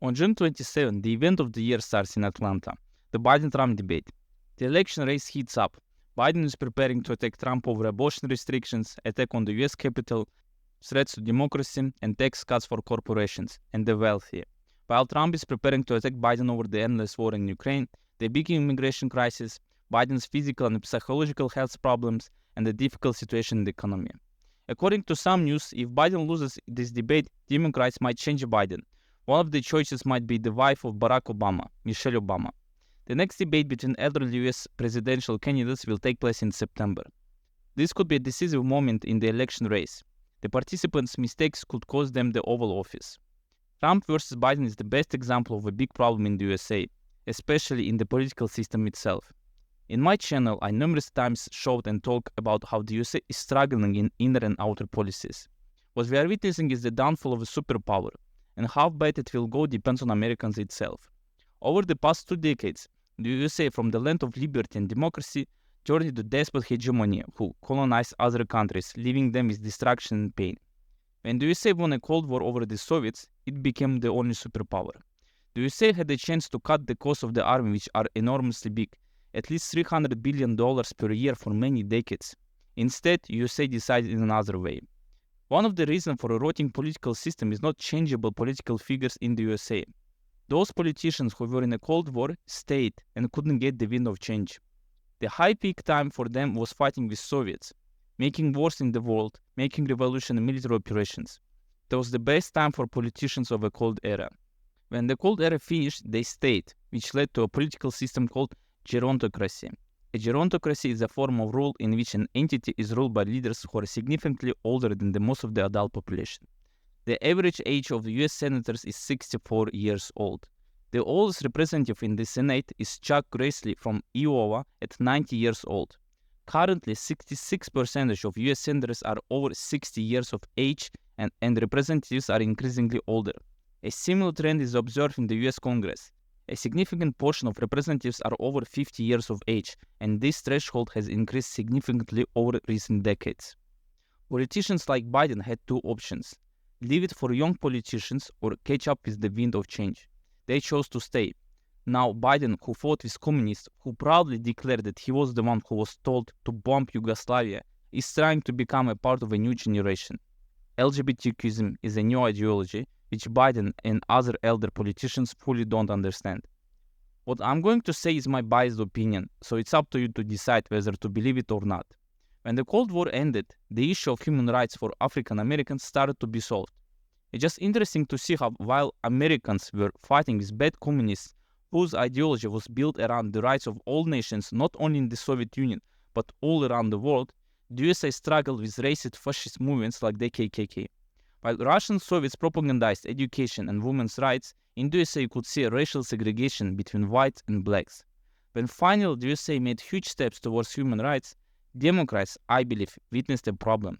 On June 27, the event of the year starts in Atlanta, the Biden-Trump debate. The election race heats up. Biden is preparing to attack Trump over abortion restrictions, attack on the US Capitol, threats to democracy, and tax cuts for corporations and the wealthy. While Trump is preparing to attack Biden over the endless war in Ukraine, the big immigration crisis, Biden's physical and psychological health problems, and the difficult situation in the economy. According to some news, if Biden loses this debate, Democrats might change Biden. One of the choices might be the wife of Barack Obama, Michelle Obama. The next debate between elderly US presidential candidates will take place in September. This could be a decisive moment in the election race. The participants' mistakes could cost them the Oval Office. Trump versus Biden is the best example of a big problem in the USA, especially in the political system itself. In my channel, I numerous times showed and talked about how the USA is struggling in inner and outer policies. What we are witnessing is the downfall of a superpower, and how bad it will go depends on Americans itself. Over the past 2 decades, the USA, from the land of liberty and democracy, journeyed to despot hegemony who colonized other countries, leaving them with destruction and pain. When the USA won a Cold War over the Soviets, it became the only superpower. The USA had a chance to cut the costs of the army, which are enormously big, at least $300 billion per year for many decades. Instead, USA decided in another way. One of the reasons for a rotting political system is not changeable political figures in the USA. Those politicians who were in a Cold War stayed and couldn't get the wind of change. The high peak time for them was fighting with Soviets, making wars in the world, making revolution and military operations. That was the best time for politicians of a Cold Era. When the Cold Era finished, they stayed, which led to a political system called gerontocracy. A gerontocracy is a form of rule in which an entity is ruled by leaders who are significantly older than the most of the adult population. The average age of the US senators is 64 years old. The oldest representative in the Senate is Chuck Grassley from Iowa at 90 years old. Currently, 66% of US senators are over 60 years of age and representatives are increasingly older. A similar trend is observed in the US Congress. A significant portion of representatives are over 50 years of age, and this threshold has increased significantly over recent decades. Politicians like Biden had 2 options: leave it for young politicians or catch up with the wind of change. They chose to stay. Now Biden, who fought with communists, who proudly declared that he was the one who was told to bomb Yugoslavia, is trying to become a part of a new generation. LGBTQism is a new ideology which Biden and other elder politicians fully don't understand. What I'm going to say is my biased opinion, so it's up to you to decide whether to believe it or not. When the Cold War ended, the issue of human rights for African Americans started to be solved. It's just interesting to see how while Americans were fighting with bad communists whose ideology was built around the rights of all nations, not only in the Soviet Union, but all around the world, the USA struggled with racist fascist movements like the KKK. While Russian Soviets propagandized education and women's rights, in the USA you could see a racial segregation between whites and blacks. When finally the USA made huge steps towards human rights, Democrats, I believe, witnessed a problem.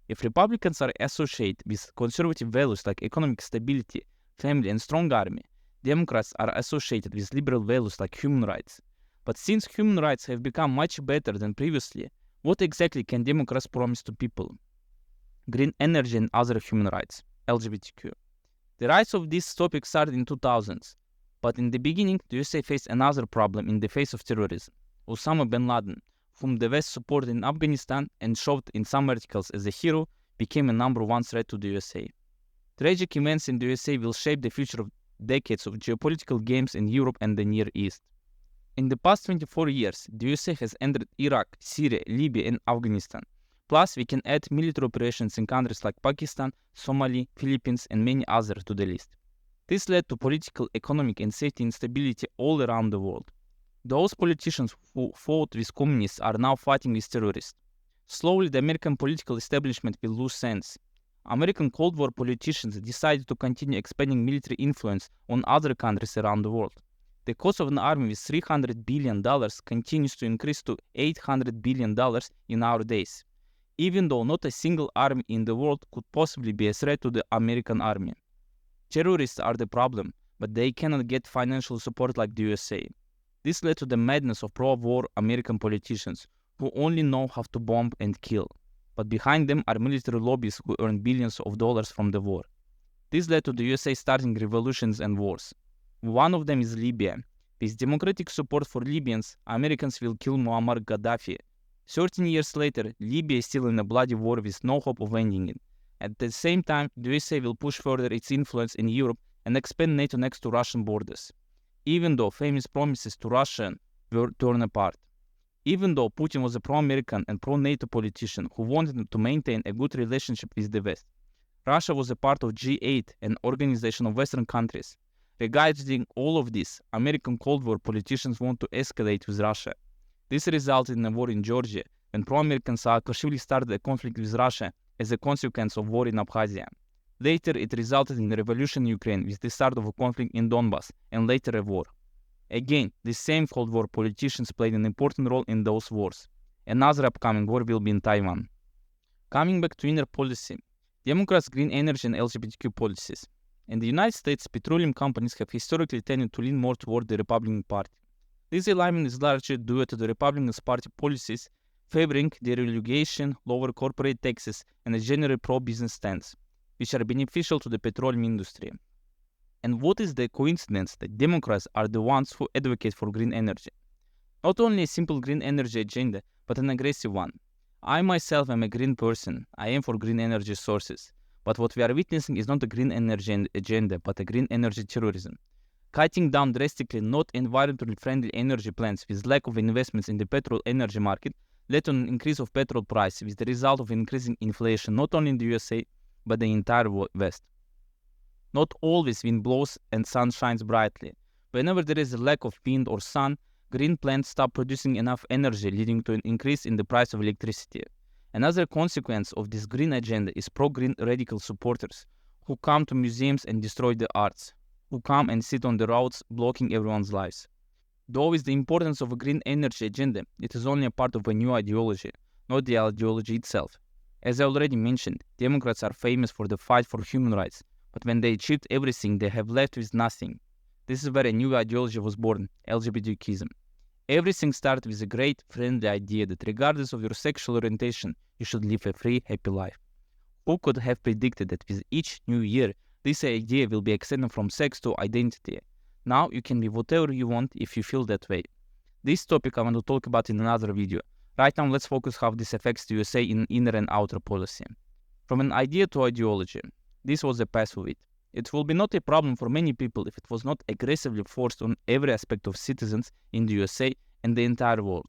If Republicans are associated with conservative values like economic stability, family, and strong army, Democrats are associated with liberal values like human rights. But since human rights have become much better than previously, what exactly can Democrats promise to people? Green energy and other human rights, LGBTQ. The rise of this topic started in 2000s, but in the beginning, the USA faced another problem in the face of terrorism. Osama bin Laden, whom the West supported in Afghanistan and showed in some articles as a hero, became a #1 threat to the USA. Tragic events in the USA will shape the future of decades of geopolitical games in Europe and the Near East. In the past 24 years, the USA has entered Iraq, Syria, Libya, and Afghanistan. Plus, we can add military operations in countries like Pakistan, Somalia, Philippines, and many others to the list. This led to political, economic, and safety instability all around the world. Those politicians who fought with communists are now fighting with terrorists. Slowly, the American political establishment will lose sense. American Cold War politicians decided to continue expanding military influence on other countries around the world. The cost of an army with $300 billion continues to increase to $800 billion in our days, even though not a single army in the world could possibly be a threat to the American army. Terrorists are the problem, but they cannot get financial support like the USA. This led to the madness of pro-war American politicians who only know how to bomb and kill, but behind them are military lobbies who earn billions of dollars from the war. This led to the USA starting revolutions and wars. One of them is Libya. With democratic support for Libyans, Americans will kill Muammar Gaddafi. 13 years later, Libya is still in a bloody war with no hope of ending it. At the same time, the USA will push further its influence in Europe and expand NATO next to Russian borders. Even though famous promises to Russia were torn apart. Even though Putin was a pro-American and pro-NATO politician who wanted to maintain a good relationship with the West, Russia was a part of G8, an organization of Western countries. Regarding all of this, American Cold War politicians want to escalate with Russia. This resulted in a war in Georgia, when pro-American Saakashvili started a conflict with Russia as a consequence of war in Abkhazia. Later, it resulted in a revolution in Ukraine with the start of a conflict in Donbass, and later a war. Again, the same Cold War politicians played an important role in those wars. Another upcoming war will be in Taiwan. Coming back to inner policy, Democrats' green energy and LGBTQ policies. In the United States, petroleum companies have historically tended to lean more toward the Republican Party. This alignment is largely due to the Republican Party policies favoring deregulation, lower corporate taxes, and a generally pro-business stance, which are beneficial to the petroleum industry. And what is the coincidence that Democrats are the ones who advocate for green energy? Not only a simple green energy agenda, but an aggressive one. I myself am a green person. I am for green energy sources. But what we are witnessing is not a green energy agenda, but a green energy terrorism. Cutting down drastically not environmentally friendly energy plants with lack of investments in the petrol energy market led to an increase of petrol price with the result of increasing inflation not only in the USA, but the entire West. Not always wind blows and sun shines brightly. Whenever there is a lack of wind or sun, green plants stop producing enough energy, leading to an increase in the price of electricity. Another consequence of this green agenda is pro-green radical supporters who come to museums and destroy the arts, who come and sit on the roads blocking everyone's lives. Though with the importance of a green energy agenda, it is only a part of a new ideology, not the ideology itself. As I already mentioned, Democrats are famous for the fight for human rights, but when they achieved everything, they have left with nothing. This is where a new ideology was born, LGBTQism. Everything started with a great, friendly idea that regardless of your sexual orientation, you should live a free, happy life. Who could have predicted that with each new year, this idea will be extended from sex to identity? Now you can be whatever you want if you feel that way. This topic I want to talk about in another video. Right now, let's focus how this affects the USA in inner and outer policy. From an idea to ideology, this was a path of it. It will be not a problem for many people if it was not aggressively forced on every aspect of citizens in the USA and the entire world.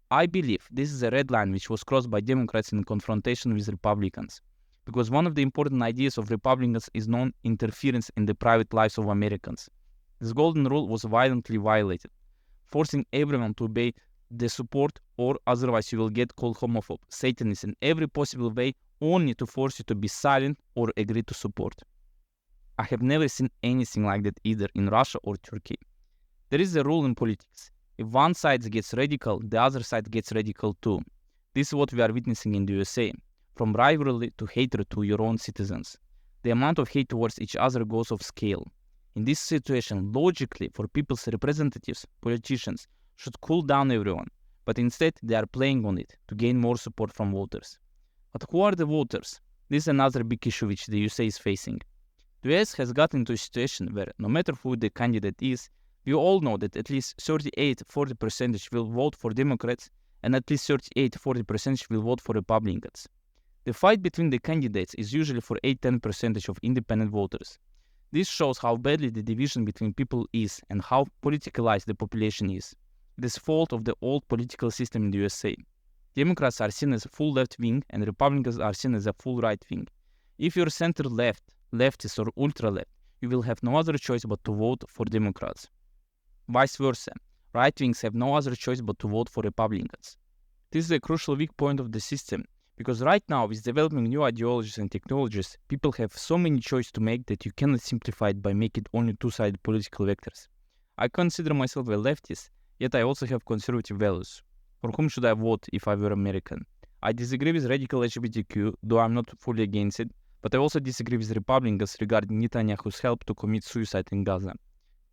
I believe this is a red line which was crossed by Democrats in confrontation with Republicans, because one of the important ideas of Republicans is non-interference in the private lives of Americans. This golden rule was violently violated, forcing everyone to obey the support, or otherwise you will get called homophobe, Satanist in every possible way, only to force you to be silent or agree to support. I have never seen anything like that either in Russia or Turkey. There is a rule in politics. If one side gets radical, the other side gets radical too. This is what we are witnessing in the USA. From rivalry to hatred to your own citizens. The amount of hate towards each other goes off scale. In this situation, logically, for people's representatives, politicians should cool down everyone, but instead they are playing on it to gain more support from voters. But who are the voters? This is another big issue which the USA is facing. The US has gotten into a situation where no matter who the candidate is, we all know that at least 38-40% will vote for Democrats and at least 38-40% will vote for Republicans. The fight between the candidates is usually for 8-10% of independent voters. This shows how badly the division between people is and how politicalized the population is. It is fault of the old political system in the USA. Democrats are seen as a full left wing and Republicans are seen as a full right wing. If you're center left, leftist or ultra left, you will have no other choice but to vote for Democrats. Vice versa, right wings have no other choice but to vote for Republicans. This is a crucial weak point of the system, because right now with developing new ideologies and technologies, people have so many choices to make that you cannot simplify it by making only two-sided political vectors. I consider myself a leftist, yet I also have conservative values. For whom should I vote if I were American? I disagree with radical LGBTQ, though I'm not fully against it, but I also disagree with Republicans regarding Netanyahu's help to commit suicide in Gaza.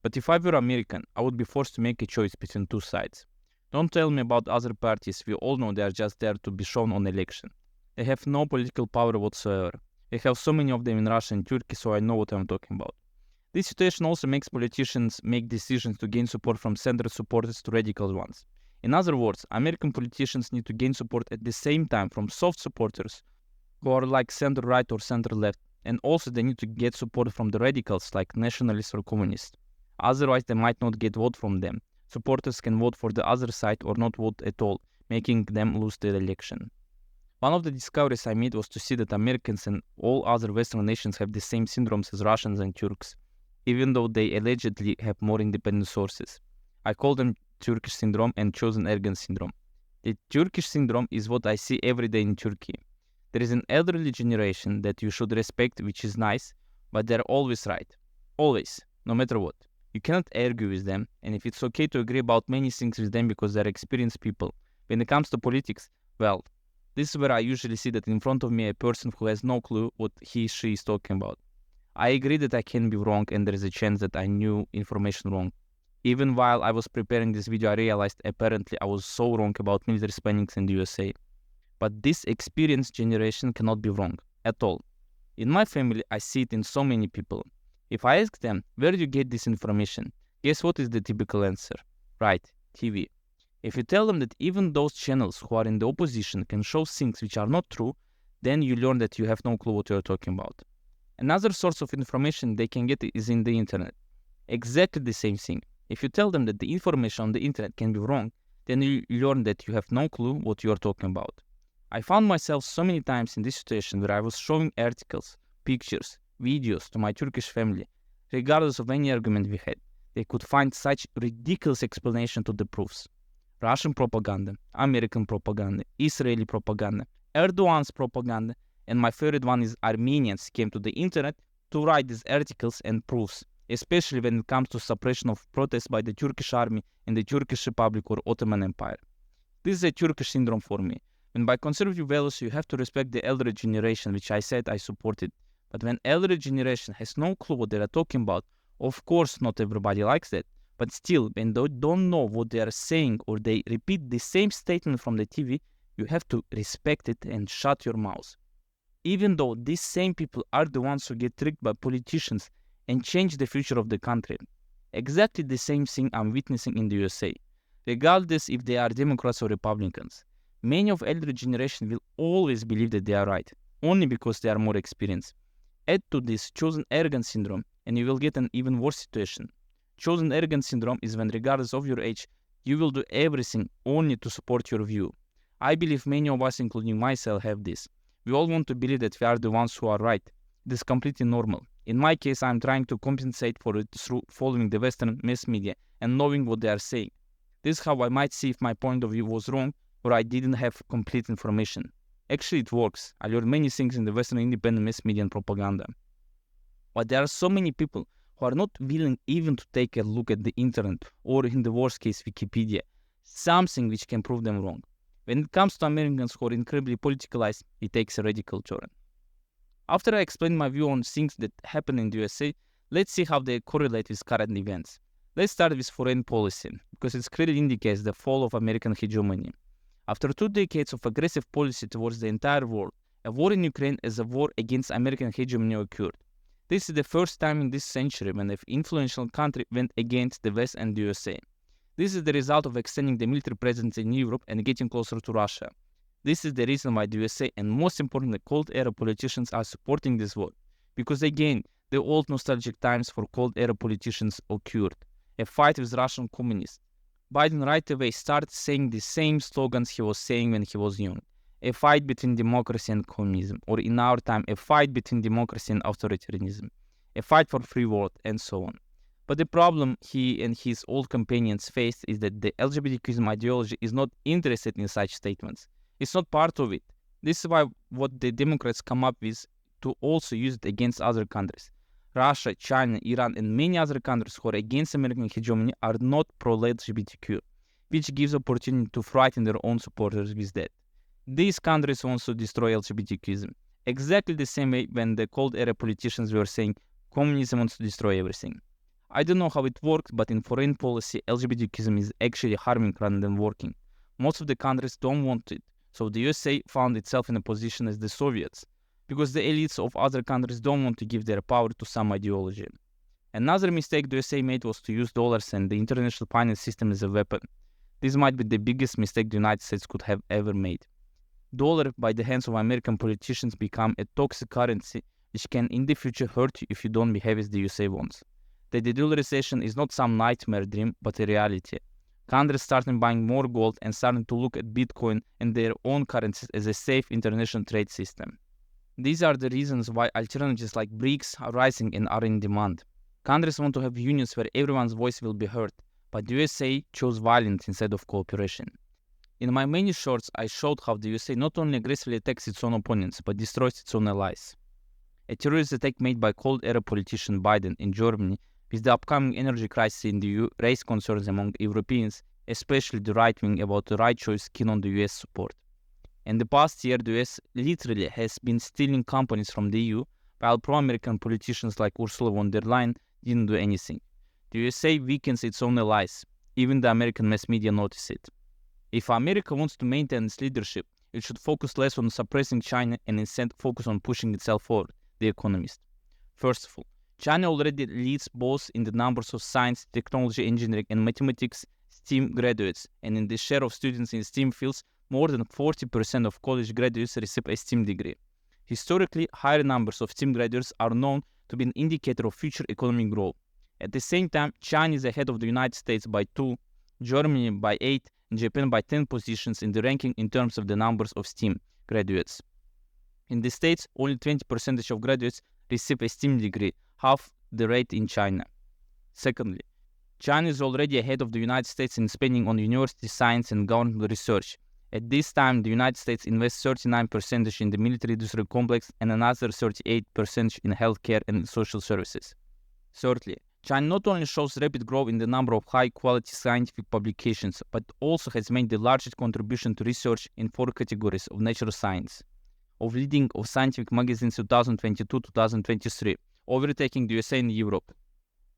But if I were American, I would be forced to make a choice between two sides. Don't tell me about other parties, we all know they are just there to be shown on election. They have no political power whatsoever. I have so many of them in Russia and Turkey, so I know what I'm talking about. This situation also makes politicians make decisions to gain support from center supporters to radical ones. In other words, American politicians need to gain support at the same time from soft supporters who are like center-right or center-left, and also they need to get support from the radicals like nationalists or communists. Otherwise, they might not get vote from them. Supporters can vote for the other side or not vote at all, making them lose the election. One of the discoveries I made was to see that Americans and all other Western nations have the same syndromes as Russians and Turks, even though they allegedly have more independent sources. I call them Turkish syndrome and chosen arrogance syndrome. The Turkish syndrome is what I see every day in Turkey. There is an elderly generation that you should respect, which is nice, but they're always right. Always, no matter what. You cannot argue with them, and if it's okay to agree about many things with them because they're experienced people, when it comes to politics, well, this is where I usually see that in front of me a person who has no clue what she is talking about. I agree that I can be wrong and there is a chance that I knew information wrong. Even while I was preparing this video, I realized apparently I was so wrong about military spendings in the USA. But this experienced generation cannot be wrong at all. In my family, I see it in so many people. If I ask them, where do you get this information? Guess what is the typical answer? Right, TV. If you tell them that even those channels who are in the opposition can show things which are not true, then you learn that you have no clue what you're talking about. Another source of information they can get is in the internet. Exactly the same thing. If you tell them that the information on the internet can be wrong, then you learn that you have no clue what you are talking about. I found myself so many times in this situation where I was showing articles, pictures, videos to my Turkish family. Regardless of any argument we had, they could find such ridiculous explanation to the proofs. Russian propaganda, American propaganda, Israeli propaganda, Erdogan's propaganda, and my favorite one is Armenians came to the internet to write these articles and proofs, especially when it comes to suppression of protests by the Turkish army in the Turkish Republic or Ottoman Empire. This is a Turkish syndrome for me. When by conservative values you have to respect the elderly generation, which I said I supported. But when elderly generation has no clue what they are talking about, of course not everybody likes that. But still, when they don't know what they are saying or they repeat the same statement from the TV, you have to respect it and shut your mouth. Even though these same people are the ones who get tricked by politicians and change the future of the country. Exactly the same thing I'm witnessing in the USA. Regardless if they are Democrats or Republicans. Many of elderly generation will always believe that they are right, only because they are more experienced. Add to this chosen arrogance syndrome, and you will get an even worse situation. Chosen arrogance syndrome is when, regardless of your age, you will do everything only to support your view. I believe many of us, including myself, have this. We all want to believe that we are the ones who are right. It is completely normal. In my case, I am trying to compensate for it through following the Western mass media and knowing what they are saying. This is how I might see if my point of view was wrong or I didn't have complete information. Actually, it works. I learned many things in the Western independent mass media and propaganda. But there are so many people who are not willing even to take a look at the internet or, in the worst case, Wikipedia, something which can prove them wrong. When it comes to Americans who are incredibly politicalized, it takes a radical turn. After I explain my view on things that happen in the USA, let's see how they correlate with current events. Let's start with foreign policy, because it clearly indicates the fall of American hegemony. After 2 decades of aggressive policy towards the entire world, a war in Ukraine as a war against American hegemony occurred. This is the first time in this century when an influential country went against the West and the USA. This is the result of extending the military presence in Europe and getting closer to Russia. This is the reason why the USA and most importantly Cold Era politicians are supporting this war. Because again, the old nostalgic times for Cold Era politicians occurred. A fight with Russian communists. Biden right away started saying the same slogans he was saying when he was young. A fight between democracy and communism, or in our time, a fight between democracy and authoritarianism. A fight for free world, and so on. But the problem he and his old companions faced is that the LGBTQism ideology is not interested in such statements. It's not part of it. This is why what the Democrats come up with to also use it against other countries. Russia, China, Iran, and many other countries who are against American hegemony are not pro-LGBTQ, which gives opportunity to frighten their own supporters with that. These countries want to destroy LGBTQism. Exactly the same way when the Cold Era politicians were saying communism wants to destroy everything. I don't know how it works, but in foreign policy, LGBTQism is actually harming rather than working. Most of the countries don't want it, so the USA found itself in a position as the Soviets. because the elites of other countries don't want to give their power to some ideology. Another mistake the USA made was to use dollars and the international finance system as a weapon. This might be the biggest mistake the United States could have ever made. Dollar by the hands of American politicians become a toxic currency which can in the future hurt you if you don't behave as the USA wants. The de-dollarization is not some nightmare dream, but a reality. Countries starting buying more gold and starting to look at Bitcoin and their own currencies as a safe international trade system. These are the reasons why alternatives like BRICS are rising and are in demand. Countries want to have unions where everyone's voice will be heard, but the USA chose violence instead of cooperation. In my many shorts, I showed how the USA not only aggressively attacks its own opponents, but destroys its own allies. A terrorist attack made by Cold-era politician Biden in Germany with the upcoming energy crisis in the EU raised concerns among Europeans, especially the right wing, about the right choice keen on the US support. In the past year, the US literally has been stealing companies from the EU, while pro-American politicians like Ursula von der Leyen didn't do anything. The USA weakens its own allies. Even the American mass media notice it. If America wants to maintain its leadership, it should focus less on suppressing China and instead focus on pushing itself forward, The Economist. First of all, China already leads both in the numbers of science, technology, engineering, and mathematics STEM graduates, and in the share of students in STEM fields, more than 40% of college graduates receive a STEM degree. Historically, higher numbers of STEM graduates are known to be an indicator of future economic growth. At the same time, China is ahead of the United States by 2, Germany by 8, and Japan by 10 positions in the ranking in terms of the numbers of STEM graduates. In the States, only 20% of graduates receive a STEM degree, half the rate in China. Secondly, China is already ahead of the United States in spending on university science and government research. At this time, the United States invests 39% in the military-industrial complex and another 38% in healthcare and social services. Thirdly, China not only shows rapid growth in the number of high-quality scientific publications, but also has made the largest contribution to research in 4 categories of natural science, of leading of scientific magazines 2022-2023, overtaking the USA and Europe.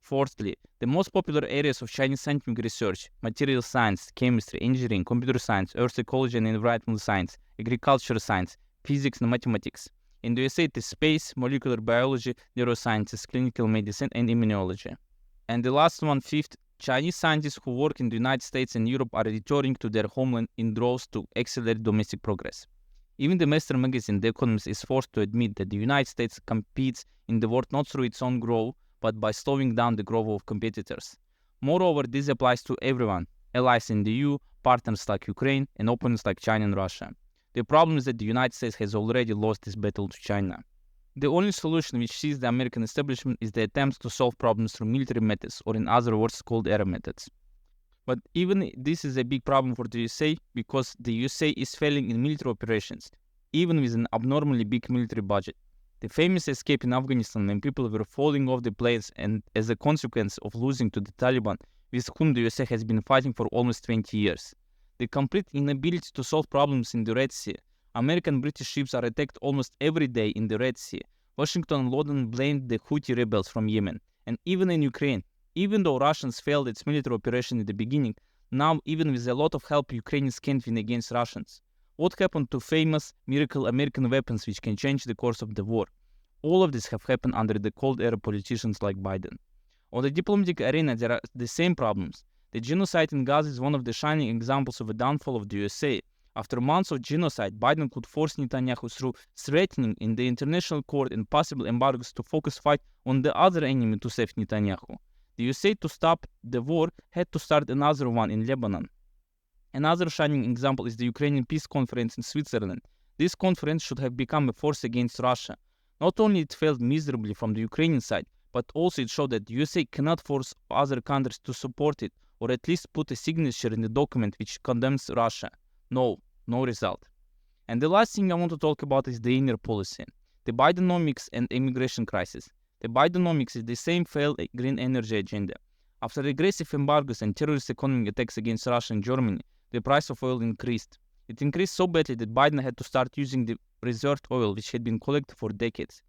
Fourthly, the most popular areas of Chinese scientific research, material science, chemistry, engineering, computer science, earth ecology and environmental science, agricultural science, physics and mathematics. In the USA, it is space, molecular biology, neurosciences, clinical medicine, and immunology. And the last one, fifth, Chinese scientists who work in the United States and Europe are returning to their homeland in droves to accelerate domestic progress. Even the mainstream magazine, The Economist, is forced to admit that the United States competes in the world not through its own growth, but by slowing down the growth of competitors. Moreover, this applies to everyone, allies in the EU, partners like Ukraine, and opponents like China and Russia. The problem is that the United States has already lost this battle to China. The only solution which sees the American establishment is the attempt to solve problems through military methods, or in other words, Cold-era methods. But even this is a big problem for the USA because the USA is failing in military operations, even with an abnormally big military budget. The famous escape in Afghanistan when people were falling off the planes and as a consequence of losing to the Taliban, with whom the USA has been fighting for almost 20 years. The complete inability to solve problems in the Red Sea. American British ships are attacked almost every day in the Red Sea. Washington and London blamed the Houthi rebels from Yemen. And even in Ukraine, even though Russians failed its military operation in the beginning, now even with a lot of help Ukrainians can't win against Russians. What happened to famous miracle American weapons which can change the course of the war? All of this have happened under the Cold-era politicians like Biden. On the diplomatic arena, there are the same problems. The genocide in Gaza is one of the shining examples of a downfall of the USA. After months of genocide, Biden could force Netanyahu through threatening in the international court and possible embargoes to focus fight on the other enemy to save Netanyahu. The USA, to stop the war, had to start another one in Lebanon. Another shining example is the Ukrainian Peace Conference in Switzerland. This conference should have become a force against Russia. Not only it failed miserably from the Ukrainian side, but also it showed that the USA cannot force other countries to support it, or at least put a signature in the document which condemns Russia. No result. And the last thing I want to talk about is the inner policy, the Bidenomics and immigration crisis. The Bidenomics is the same failed green energy agenda. After aggressive embargoes and terrorist economic attacks against Russia and Germany, the price of oil increased. It increased so badly that Biden had to start using the reserved oil which had been collected for decades.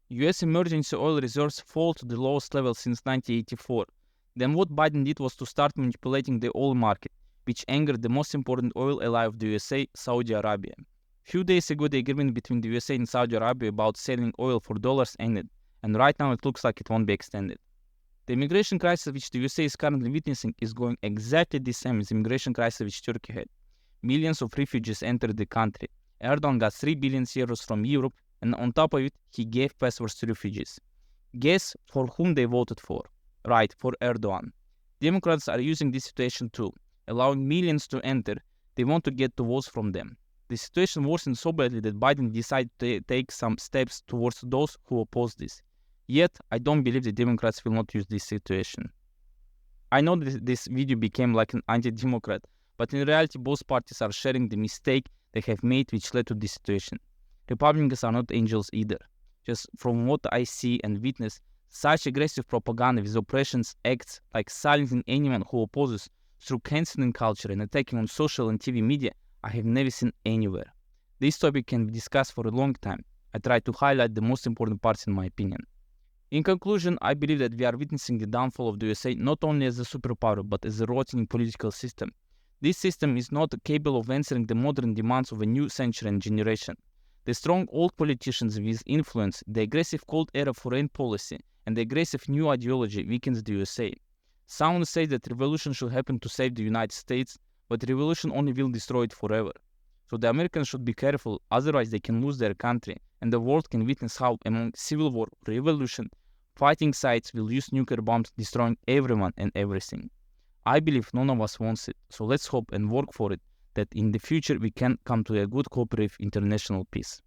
US emergency oil reserves fall to the lowest level since 1984. Then what Biden did was to start manipulating the oil market, which angered the most important oil ally of the USA, Saudi Arabia. Few days ago, the agreement between the USA and Saudi Arabia about selling oil for dollars ended, and right now it looks like it won't be extended. The immigration crisis which the USA is currently witnessing is going exactly the same as the immigration crisis which Turkey had. Millions of refugees entered the country. Erdogan got 3 billion euros from Europe, and on top of it, he gave passports to refugees. Guess for whom they voted for? Right, for Erdogan. Democrats are using this situation too, allowing millions to enter. They want to get the votes from them. The situation worsened so badly that Biden decided to take some steps towards those who oppose this. Yet, I don't believe the Democrats will not use this situation. I know that this video became like an anti-Democrat, but in reality both parties are sharing the mistake they have made which led to this situation. Republicans are not angels either. Just from what I see and witness, such aggressive propaganda with oppressions acts like silencing anyone who opposes through canceling culture and attacking on social and TV media I have never seen anywhere. This topic can be discussed for a long time. I try to highlight the most important parts in my opinion. In conclusion, I believe that we are witnessing the downfall of the USA not only as a superpower but as a rotting political system. This system is not capable of answering the modern demands of a new century and generation. The strong old politicians with influence, the aggressive cold era foreign policy, and the aggressive new ideology weakens the USA. Someone says that revolution should happen to save the United States, but revolution only will destroy it forever. So the Americans should be careful, otherwise they can lose their country, and the world can witness how among civil war, revolution, fighting sides will use nuclear bombs destroying everyone and everything. I believe none of us wants it, so let's hope and work for it that in the future we can come to a good cooperative international peace.